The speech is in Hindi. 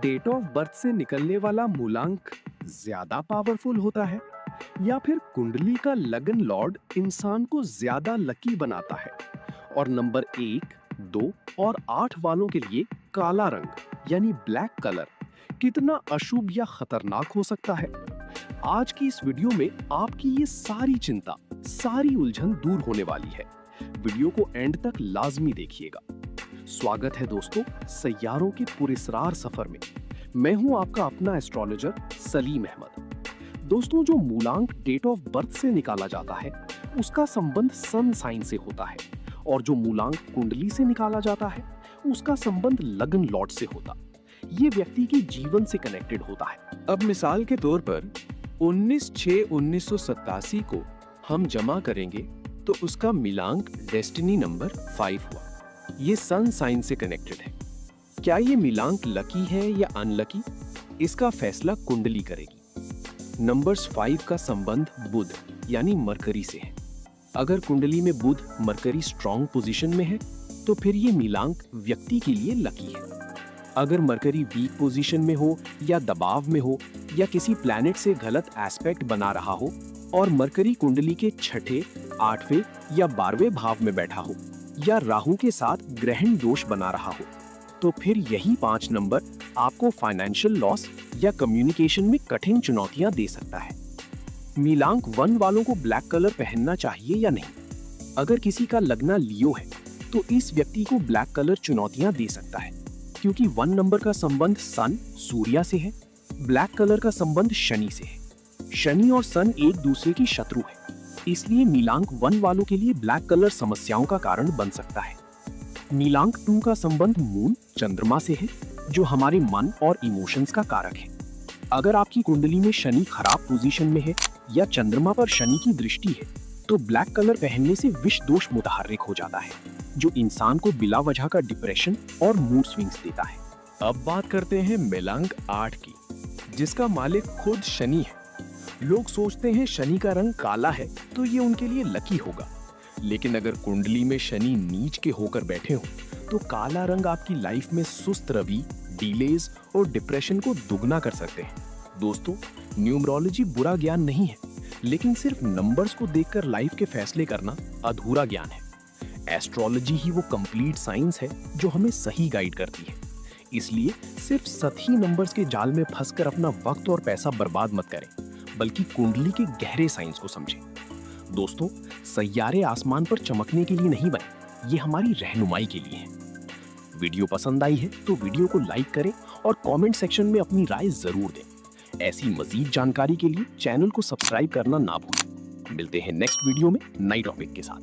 डेट ऑफ बर्थ से निकलने वाला मूलांक ज्यादा पावरफुल होता है या फिर कुंडली का लगन लॉर्ड इंसान को ज्यादा लकी बनाता है? और नंबर 1, 2 और 8 वालों के लिए काला रंग यानी ब्लैक कलर कितना अशुभ या खतरनाक हो सकता है? आज की इस वीडियो में आपकी ये सारी चिंता, सारी उलझन दूर होने वाली है। वीडियो को एंड तक लाजमी देखिएगा। स्वागत है दोस्तों सैयारों के पुरस्कार सफर में। मैं हूं आपका अपना एस्ट्रोलॉजर सलीम अहमद। दोस्तों, जो मूलांक डेट ऑफ बर्थ से निकाला जाता है उसका संबंध सन साइन से होता है, और जो मूलांक कुंडली से निकाला जाता है उसका संबंध लगन लॉर्ड से होता। ये व्यक्ति के जीवन से कनेक्टेड होता है। अब मिसाल के तौर पर 19/6/1987 को हम जमा करेंगे तो उसका मिलांक डेस्टिनी नंबर 5 हुआ। ये सन साइन से कनेक्टेड है। क्या ये मिलांक लकी है या अनलकी, इसका फैसला कुंडली करेगी। नंबर्स 5 का संबंध बुध यानी मरकरी से है। अगर कुंडली में बुध मरकरी स्ट्रॉन्ग पोजीशन में है तो फिर ये मिलांक व्यक्ति के लिए लकी है। अगर मरकरी वीक पोजीशन में हो या दबाव में हो या किसी प्लैनेट से गलत एस्पेक्ट बना रहा हो और मरकरी कुंडली के 6ठे, 8वें या 12वें भाव में बैठा हो या राहु के साथ ग्रहण दोष बना रहा हो, तो फिर यही 5 नंबर आपको फाइनेंशियल लॉस या कम्युनिकेशन में कठिन चुनौतियां दे सकता है। मिलांक 1 वालों को ब्लैक कलर पहनना चाहिए या नहीं? अगर किसी का लगना लियो है तो इस व्यक्ति को ब्लैक कलर चुनौतियां दे सकता है, क्योंकि 1 नंबर का संबंध सन सूर्य से है, ब्लैक कलर का संबंध शनि से है। शनि और सन एक दूसरे की शत्रु है, इसलिए मिलांक 1 वालों के लिए ब्लैक कलर समस्याओं का कारण बन सकता है। मिलांक 2 का संबंध मून चंद्रमा से है, जो हमारे मन और इमोशंस का कारक है। अगर आपकी कुंडली में शनि खराब पोजीशन में है या चंद्रमा पर शनि की दृष्टि है तो ब्लैक कलर पहनने से विष दोष मुतहर्रिक हो जाता है, जो इंसान को बिला वजह का डिप्रेशन और मूड स्विंग्स देता है। अब बात करते हैं मिलांक 8 की, जिसका मालिक खुद शनि है। लोग सोचते हैं शनि का रंग काला है तो ये उनके लिए लकी होगा, लेकिन अगर कुंडली में शनि नीच के होकर बैठे हो तो काला रंग आपकी लाइफ में सुस्त रवि, डिलेज और डिप्रेशन को दुगना कर सकते हैं। दोस्तों, न्यूमरोलॉजी बुरा ज्ञान नहीं है, लेकिन सिर्फ नंबर्स को देखकर लाइफ के फैसले करना अधूरा ज्ञान है। एस्ट्रोलॉजी ही वो कंप्लीट साइंस है जो हमें सही गाइड करती है। इसलिए सिर्फ सही नंबर्स के जाल में फंसकर अपना वक्त और पैसा बर्बाद मत करें, बल्कि कुंडली के गहरे साइंस को समझें। दोस्तों, सैयारे आसमान पर चमकने के लिए नहीं बने, ये हमारी रहनुमाई के लिए है। वीडियो पसंद आई है तो वीडियो को लाइक करें और कमेंट सेक्शन में अपनी राय जरूर दें। ऐसी मजीद जानकारी के लिए चैनल को सब्सक्राइब करना ना भूलें। मिलते हैं नेक्स्ट वीडियो में नई टॉपिक के साथ।